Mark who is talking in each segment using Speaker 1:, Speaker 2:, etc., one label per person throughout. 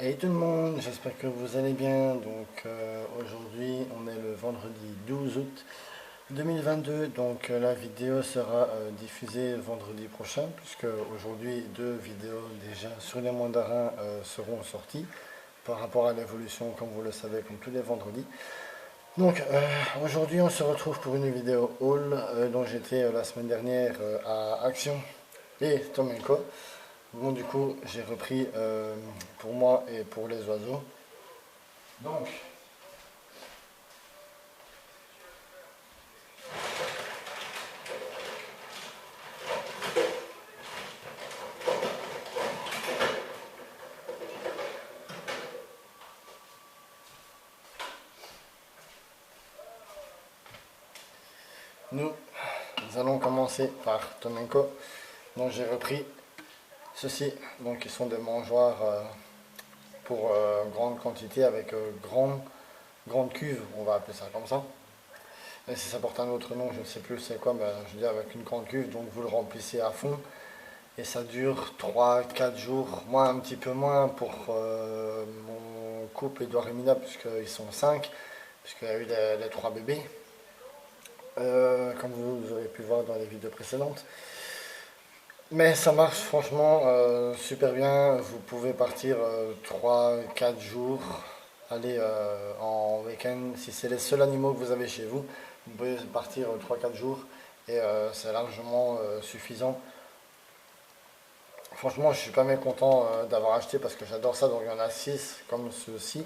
Speaker 1: Hey tout le monde, j'espère que vous allez bien. Aujourd'hui, on est le vendredi 12 août 2022. La vidéo sera diffusée vendredi prochain, puisque aujourd'hui, deux vidéos déjà sur les mandarins seront sorties par rapport à l'évolution, comme vous le savez, comme tous les vendredis. Aujourd'hui, on se retrouve pour une vidéo haul dont j'étais la semaine dernière à Action et Tomenko. Bon, du coup, j'ai repris pour moi et pour les oiseaux. Donc, nous allons commencer par Tomenko. Donc, j'ai repris ceci. Donc, ils sont des mangeoires pour grande quantité avec grande cuve, on va appeler ça comme ça. Et si ça porte un autre nom, je ne sais plus c'est quoi, mais je veux dire avec une grande cuve, donc vous le remplissez à fond. Et ça dure 3-4 jours, moi un petit peu moins pour mon couple Edouard et Mina, puisqu'ils sont 5, puisqu'il y a eu les 3 bébés, comme vous aurez pu voir dans les vidéos précédentes. Mais ça marche franchement super bien, vous pouvez partir 3-4 jours, aller en week-end, si c'est les seuls animaux que vous avez chez vous, vous pouvez partir 3-4 jours et c'est largement suffisant. Franchement, je suis pas mécontent d'avoir acheté parce que j'adore ça. Donc, il y en a 6 comme ceux-ci.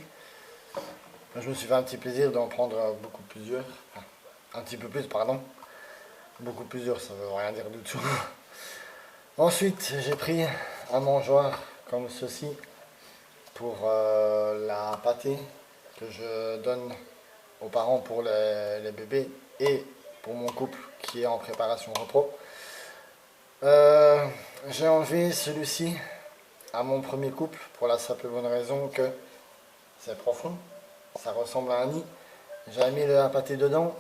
Speaker 1: Je me suis fait un petit plaisir d'en prendre beaucoup plusieurs. Enfin, un petit peu plus, pardon. Beaucoup plusieurs, ça veut rien dire du tout. Ensuite, j'ai pris un mangeoire comme ceci pour la pâtée que je donne aux parents pour les bébés et pour mon couple qui est en préparation repos. J'ai enlevé celui-ci à mon premier couple pour la simple bonne raison que c'est profond, ça ressemble à un nid. J'avais mis la pâtée dedans,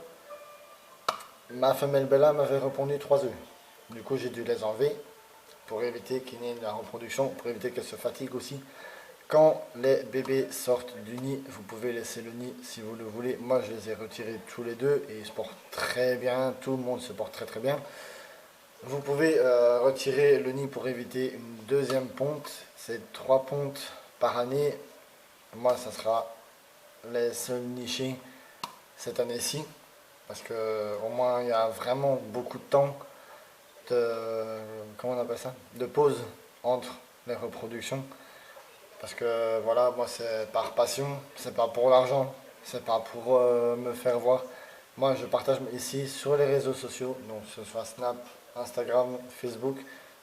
Speaker 1: ma femelle Bella m'avait répondu 3 œufs. Du coup, j'ai dû les enlever pour éviter qu'il y ait de la reproduction, pour éviter qu'elle se fatigue aussi. Quand les bébés sortent du nid, vous pouvez laisser le nid si vous le voulez. Moi, je les ai retirés tous les deux et ils se portent très bien. Tout le monde se porte très très bien. Vous pouvez retirer le nid pour éviter une deuxième ponte. C'est 3 pontes par année. Moi, ça sera les seuls nichés cette année-ci. Parce que au moins, il y a vraiment beaucoup de temps de, comment on appelle ça, de pause entre les reproductions. Parce que voilà, moi, c'est par passion, c'est pas pour l'argent, c'est pas pour me faire voir. Moi, je partage ici sur les réseaux sociaux, donc que ce soit Snap, Instagram, Facebook,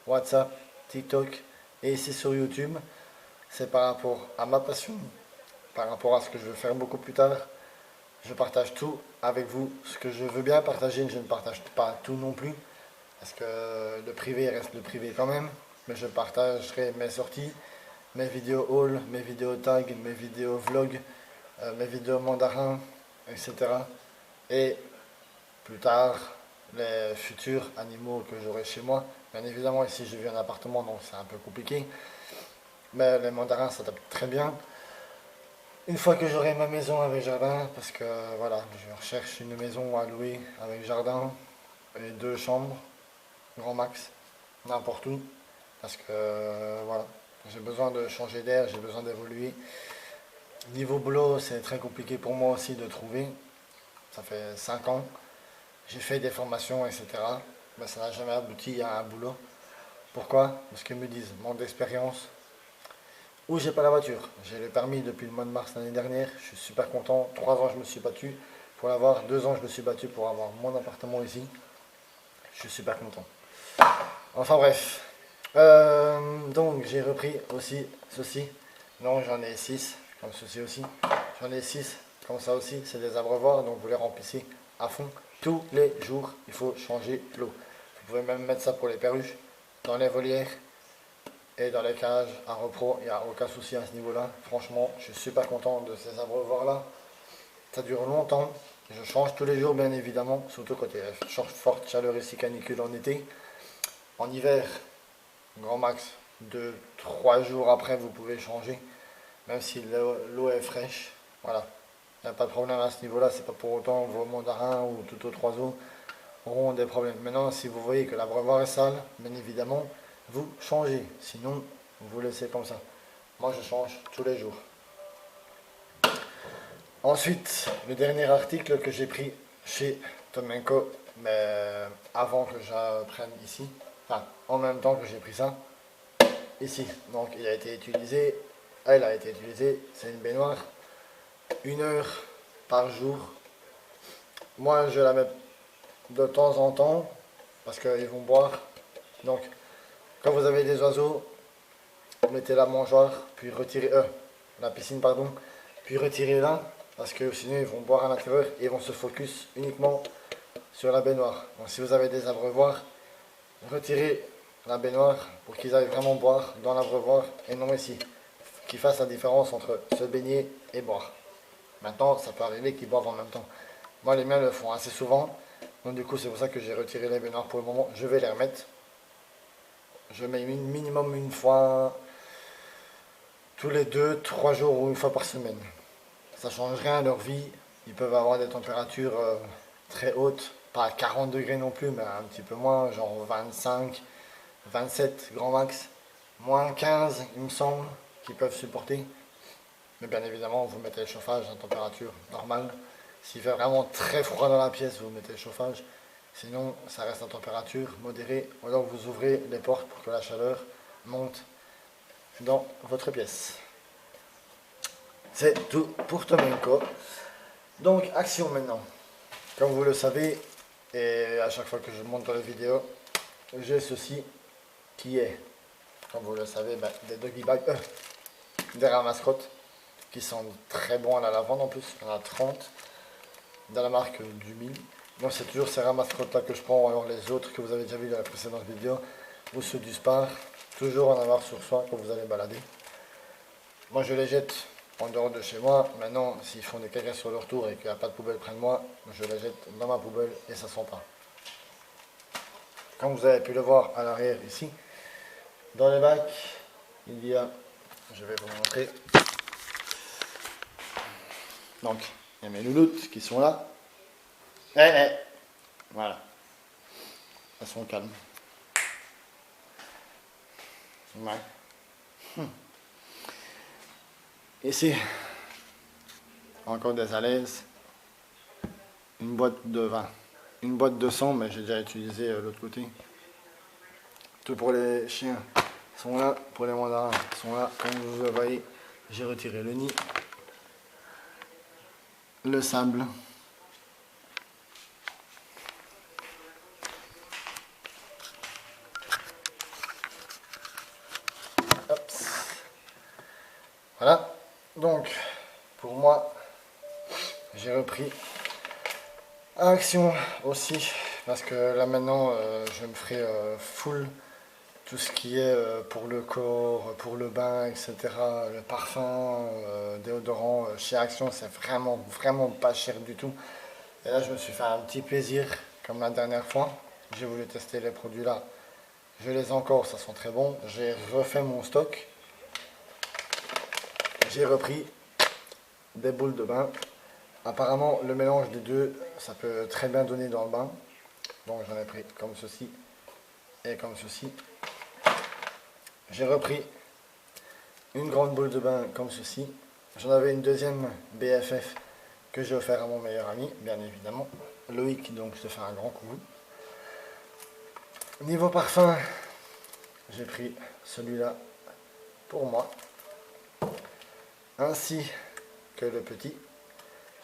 Speaker 1: WhatsApp, TikTok et ici sur YouTube. C'est par rapport à ma passion, par rapport à ce que je veux faire beaucoup plus tard. Je partage tout avec vous. Ce que je veux bien partager, je ne partage pas tout non plus. Parce que le privé reste le privé quand même. Mais je partagerai mes sorties, mes vidéos haul, mes vidéos tag, mes vidéos vlog, mes vidéos mandarins, etc. Et plus tard, les futurs animaux que j'aurai chez moi. Bien évidemment, ici je vis en appartement, donc c'est un peu compliqué. Mais les mandarins s'adaptent très bien. Une fois que j'aurai ma maison avec jardin, parce que voilà, je recherche une maison à louer avec jardin et 2 chambres, grand max, n'importe où, parce que voilà, j'ai besoin de changer d'air, j'ai besoin d'évoluer. Niveau boulot, c'est très compliqué pour moi aussi de trouver. Ça fait 5 ans, j'ai fait des formations, etc. Mais ça n'a jamais abouti à un boulot. Pourquoi? Parce qu'ils me disent manque d'expérience, ou j'ai pas la voiture. J'ai le permis depuis le mois de mars l'année dernière. Je suis super content. 3 ans je me suis battu pour l'avoir. 2 ans je me suis battu pour avoir mon appartement ici. Je suis super content. Enfin bref. Donc j'ai repris aussi ceci. Non, j'en ai 6 comme ceci aussi. J'en ai 6 comme ça aussi. C'est des abreuvoirs, donc vous les remplissez à fond. Tous les jours, il faut changer l'eau. Vous pouvez même mettre ça pour les perruches dans les volières. Et dans les cages, à repos, il n'y a aucun souci à ce niveau-là. Franchement, je suis super content de ces abreuvoirs-là. Ça dure longtemps. Je change tous les jours, bien évidemment, surtout quand il y a forte chaleur ici, canicule en été. En hiver, grand max, 2-3 jours après, vous pouvez changer. même si l'eau est fraîche. Voilà, il n'y a pas de problème à ce niveau-là, c'est pas pour autant vos mandarins ou tout autre oiseau auront des problèmes. Maintenant, si vous voyez que l'abreuvoir est sale, bien évidemment, vous changez. Sinon, vous laissez comme ça. Moi, je change tous les jours. Ensuite, le dernier article que j'ai pris chez Tomenko, mais avant que je prenne ici, enfin, en même temps que j'ai pris ça, ici. Donc, il a été utilisé, elle a été utilisée, c'est une baignoire, 1 heure par jour. Moi, je la mets de temps en temps, parce qu'ils vont boire. Donc, quand vous avez des oiseaux, mettez la mangeoire, puis retirez, la piscine, pardon, puis retirez-la, parce que sinon ils vont boire à l'intérieur et ils vont se focus uniquement sur la baignoire. Donc si vous avez des abreuvoirs, retirez la baignoire pour qu'ils aillent vraiment boire dans l'abreuvoir et non ici. Qu'ils fassent la différence entre se baigner et boire. Maintenant, ça peut arriver qu'ils boivent en même temps. Moi, les miens le font assez souvent. Donc du coup, c'est pour ça que j'ai retiré les baignoires pour le moment. Je vais les remettre. Je mets minimum une fois tous les 2-3 jours ou une fois par semaine. Ça change rien à leur vie. Ils peuvent avoir des températures très hautes, pas à 40 degrés non plus, mais un petit peu moins, genre 25, 27 grand max, moins 15 il me semble, qu'ils peuvent supporter. Mais bien évidemment, vous mettez le chauffage à température normale. S'il fait vraiment très froid dans la pièce, vous mettez le chauffage. Sinon, ça reste à température modérée. Ou alors vous ouvrez les portes pour que la chaleur monte dans votre pièce. C'est tout pour Tomenko. Donc, action maintenant. Comme vous le savez, et à chaque fois que je monte dans les vidéos, j'ai ceci qui est, comme vous le savez, des doggy bags, des ramasse-crottes qui sont très bons à la lavande en plus. Il y en a 30 dans la marque du Mille. Donc c'est toujours ces ramasse-crottes là que je prends, ou alors les autres que vous avez déjà vu dans la précédente vidéo, ou ceux du Spar. Toujours en avoir sur soi quand vous allez balader. Moi je les jette en dehors de chez moi. Maintenant, s'ils font des caca sur leur tour et qu'il n'y a pas de poubelle près de moi, je les jette dans ma poubelle et ça sent pas. Comme vous avez pu le voir à l'arrière ici, dans les bacs, il y a, je vais vous montrer, donc il y a mes louloutes qui sont là. Voilà, elles sont calmes. Ouais. Ici, encore des alaises, une boîte de vin, une boîte de sang, mais j'ai déjà utilisé l'autre côté. Tout pour les chiens sont là, pour les mandarins sont là. Comme vous le voyez, j'ai retiré le nid, le sable, hop. Voilà. Donc, pour moi, j'ai repris action aussi, parce que là maintenant, je me ferai full tout ce qui est pour le corps, pour le bain, etc. Le parfum, déodorant, chez Action, c'est vraiment pas cher du tout. Et là, je me suis fait un petit plaisir, comme la dernière fois. J'ai voulu tester les produits là. Je les ai encore, ça sent très bon. J'ai refait mon stock. J'ai repris des boules de bain. Apparemment, le mélange des deux, ça peut très bien donner dans le bain. Donc j'en ai pris comme ceci et comme ceci. J'ai repris une grande boule de bain comme ceci. J'en avais une deuxième BFF que j'ai offert à mon meilleur ami, bien évidemment. Loïc, donc je te fais un grand coucou. Niveau parfum, j'ai pris celui-là pour moi. Ainsi que le petit.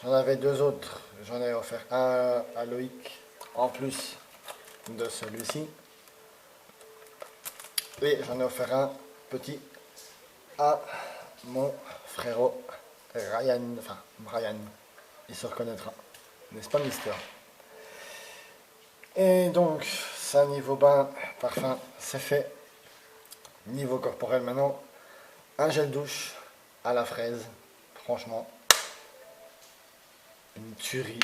Speaker 1: J'en avais deux autres. J'en ai offert un à Loïc en plus de celui-ci. Et j'en ai offert un petit à mon frérot Ryan. Enfin, Brian. Il se reconnaîtra. N'est-ce pas, Mister? Et donc, ça niveau bain, parfum, c'est fait. Niveau corporel maintenant, un gel douche à la fraise. Franchement, une tuerie.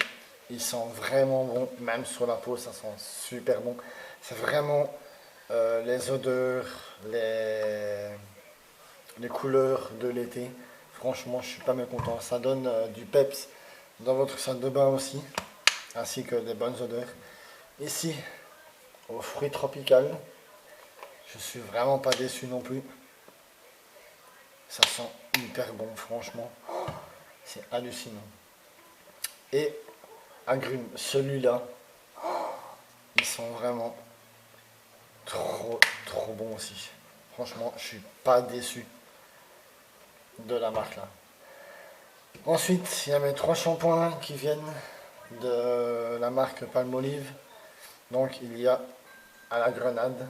Speaker 1: Il sent vraiment bon, même sur la peau, ça sent super bon. C'est vraiment les odeurs, les couleurs de l'été. Franchement, je suis pas mécontent. Ça donne du peps dans votre salle de bain aussi, ainsi que des bonnes odeurs. Ici, aux fruits tropicaux, je suis vraiment pas déçu non plus. Ça sent hyper bon, franchement. C'est hallucinant. Et agrumes, celui-là, ils sont vraiment trop bons aussi. Franchement, je suis pas déçu de la marque là. Ensuite, il y a mes 3 shampoings qui viennent de la marque Palmolive. Donc il y a à la grenade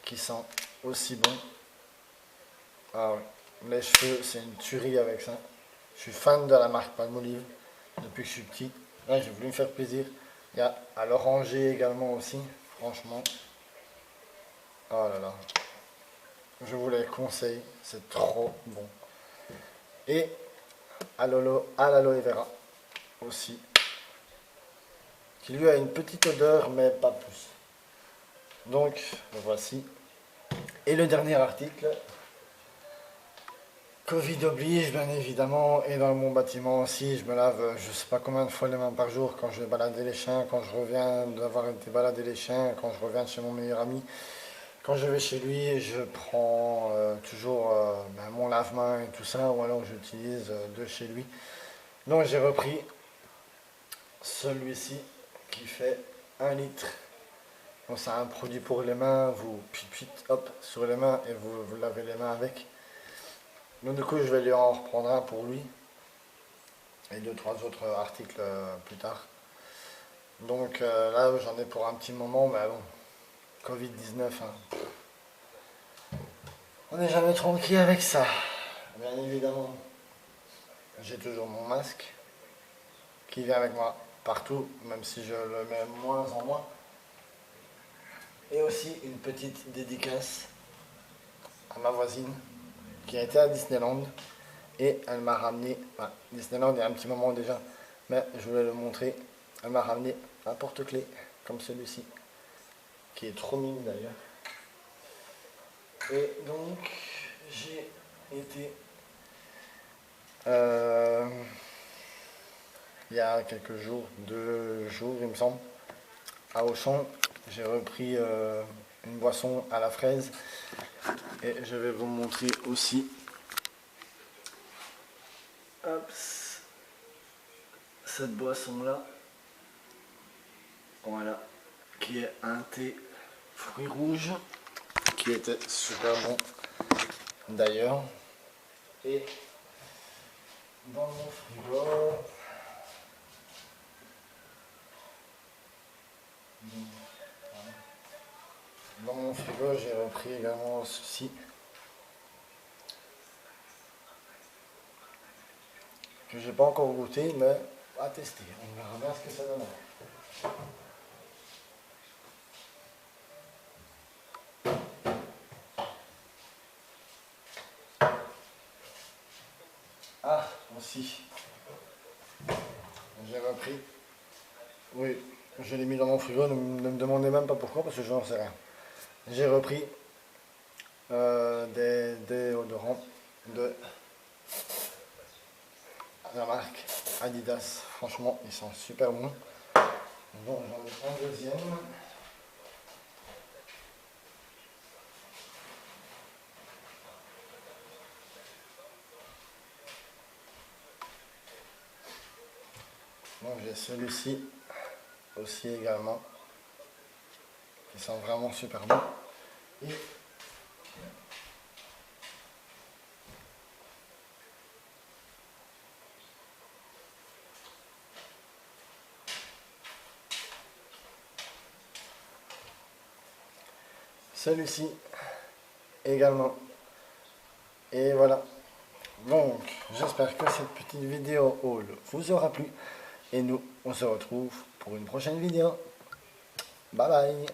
Speaker 1: qui sent aussi bon. Ah ouais. Les cheveux, c'est une tuerie avec ça. Je suis fan de la marque Palmolive depuis que je suis petit. Là, j'ai voulu me faire plaisir. Il y a à l'oranger également aussi. Franchement. Oh là là. Je vous les conseille. C'est trop bon. Et à l'aloe vera aussi. Qui lui a une petite odeur, mais pas plus. Donc, voici. Et le dernier article. Covid oblige, bien évidemment, et dans mon bâtiment aussi, je me lave je sais pas combien de fois les mains par jour quand je vais balader les chiens, quand je reviens d'avoir été balader les chiens, quand je reviens de chez mon meilleur ami. Quand je vais chez lui, je prends toujours mon lave-main et tout ça, ou alors j'utilise de chez lui. Donc j'ai repris celui-ci qui fait 1 litre. Donc c'est un produit pour les mains, vous pipite hop sur les mains et vous lavez les mains avec. Donc du coup je vais lui en reprendre un pour lui et 2-3 autres articles plus tard. Donc là j'en ai pour un petit moment, mais bon, Covid-19, hein. On n'est jamais tranquille avec ça. Bien évidemment, j'ai toujours mon masque qui vient avec moi partout, même si je le mets moins en moins. Et aussi une petite dédicace à ma voisine qui a été à Disneyland et elle m'a ramené, enfin, Disneyland il y a un petit moment déjà, mais je voulais le montrer, elle m'a ramené un porte-clés comme celui-ci, qui est trop mignon d'ailleurs. Et donc j'ai été il y a quelques jours, 2 jours il me semble, à Auchan, j'ai repris une boisson à la fraise et je vais vous montrer aussi. Hop, cette boisson là, voilà, qui est un thé fruits rouges, qui était super bon d'ailleurs. Et dans mon frigo, j'ai repris également ceci, que j'ai pas encore goûté, mais à tester. On verra bien ce que ça donne. Ah, aussi, j'ai repris. Oui, je l'ai mis dans mon frigo, ne me demandez même pas pourquoi, parce que je n'en sais rien. J'ai repris des déodorants de la marque Adidas. Franchement, ils sont super bons. Donc j'en ai un deuxième. Donc j'ai celui-ci aussi également, qui sont vraiment super bons. Et celui-ci également. Et voilà. Donc, j'espère que cette petite vidéo haul vous aura plu. Et nous, on se retrouve pour une prochaine vidéo. Bye bye.